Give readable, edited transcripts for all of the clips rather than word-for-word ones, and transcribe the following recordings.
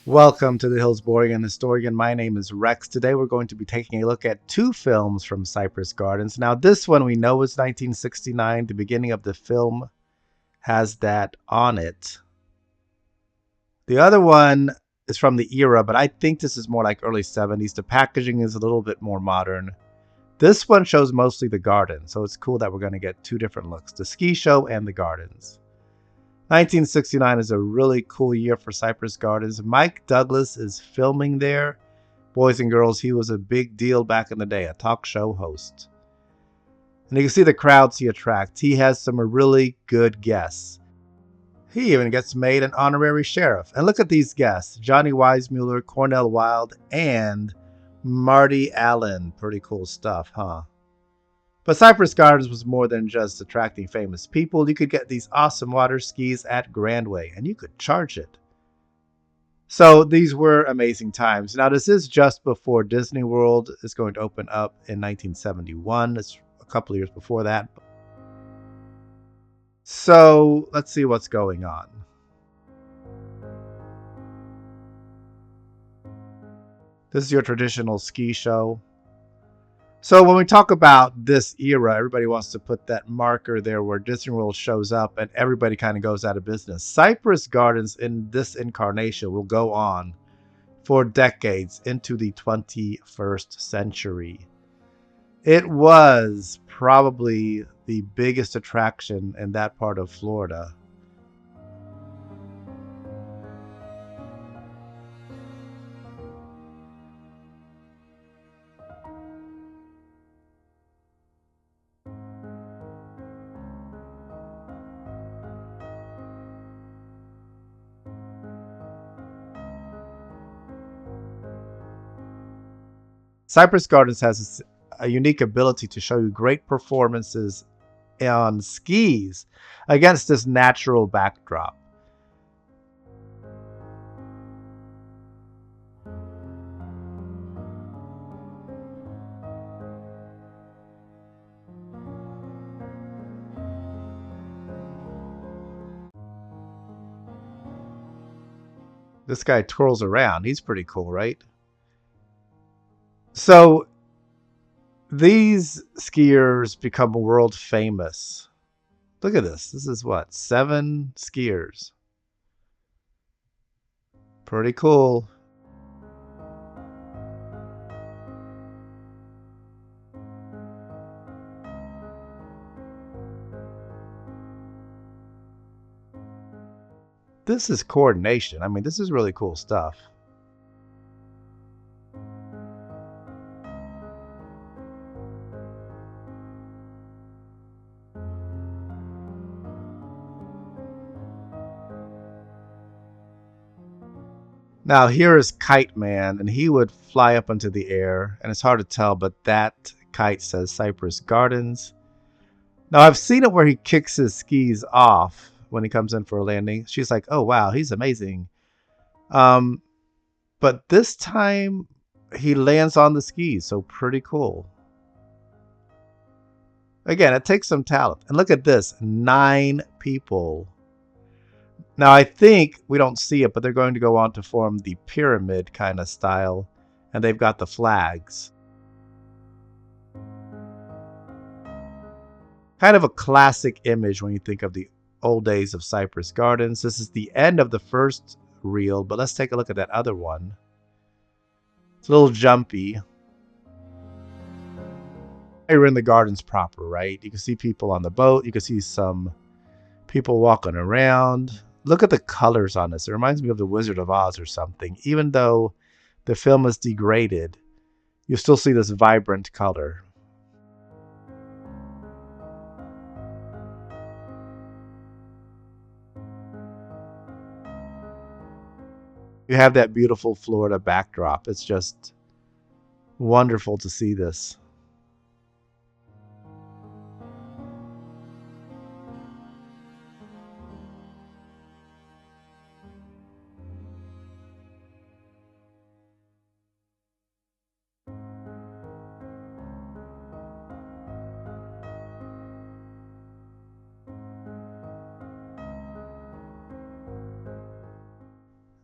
Welcome to the Hillsborian Historian. My name is Rex. Today we're going to be taking a look at two films from Cypress Gardens. Now, this one we know is 1969. The beginning of the film has that on it. The other one is from the era, but I think this is more like early 70s. The packaging is a little bit more modern. This one shows mostly the garden, so it's cool that we're going to get two different looks, the ski show and the gardens. 1969 is a really cool year for Cypress Gardens. Mike Douglas is filming there. Boys and girls, he was a big deal back in the day, a talk show host. And you can see the crowds he attracts. He has some really good guests. He even gets made an honorary sheriff. And look at these guests: Johnny Weissmuller, Cornell Wilde, and Marty Allen. Pretty cool stuff, huh? But Cypress Gardens was more than just attracting famous people. You could get these awesome water skis at Grandway, and you could charge it. So these were amazing times. Now, this is just before Disney World is going to open up in 1971. It's a couple of years before that. So let's see what's going on. This is your traditional ski show. So when we talk about this era, everybody wants to put that marker there where Disney World shows up and everybody kind of goes out of business. Cypress Gardens in this incarnation will go on for decades into the 21st century. It was probably the biggest attraction in that part of Florida. Cypress Gardens has a unique ability to show you great performances on skis against this natural backdrop. This guy twirls around. He's pretty cool, right? So these skiers become world famous. Look at this. This is what? 7 skiers. Pretty cool. This is coordination. I mean, this is really cool stuff. Now here is Kite Man, and he would fly up into the air, and it's hard to tell, but that kite says Cypress Gardens. Now I've seen it where he kicks his skis off when he comes in for a landing. She's like, "Oh wow, he's amazing." Um, but this time he lands on the skis, so pretty cool. Again, it takes some talent. And look at this, 9 people. Now I think we don't see it, but they're going to go on to form the pyramid kind of style, and they've got the flags. Kind of a classic image when you think of the old days of Cypress Gardens. This is the end of the first reel, but let's take a look at that other one. It's a little jumpy. You're in the gardens proper, right? You can see people on the boat. You can see some people walking around. Look at the colors on this. It reminds me of the Wizard of Oz or something. Even though the film is degraded, you still see this vibrant color. You have that beautiful Florida backdrop. It's just wonderful to see this.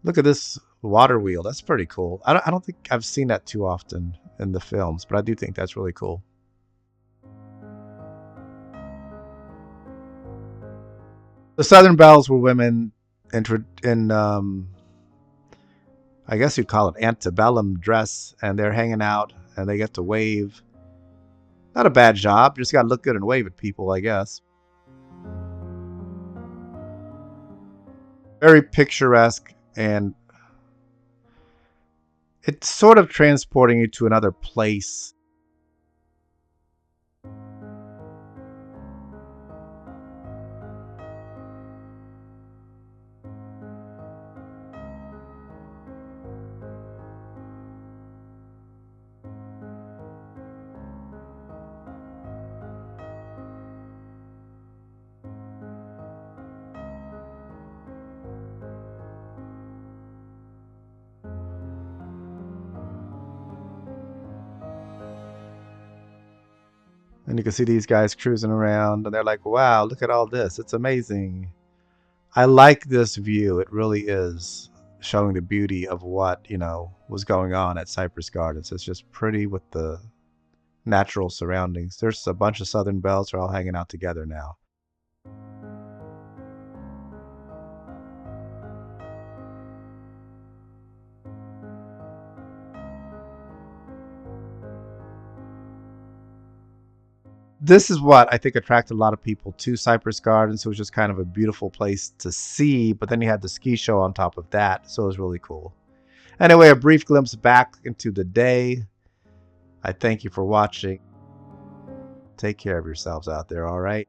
Look at this Water wheel. That's pretty cool. I don't think I've seen that too often in the films, but I do think that's really cool. The Southern Belles were women in I guess you'd call it antebellum dress, and they're hanging out and they get to wave. Not a bad job. Just got to look good and wave at people, I guess. Very picturesque, and it's sort of transporting you to another place. And you can see these guys cruising around, and they're like, wow, look at all this. It's amazing. I like this view. It really is showing the beauty of what, was going on at Cypress Gardens. It's just pretty with the natural surroundings. There's a bunch of Southern Belles are all hanging out together now. This is what I think attracted a lot of people to Cypress Gardens. It was just kind of a beautiful place to see, but then you had the ski show on top of that, so it was really cool. Anyway, a brief glimpse back into the day. I thank you for watching. Take care of yourselves out there, all right?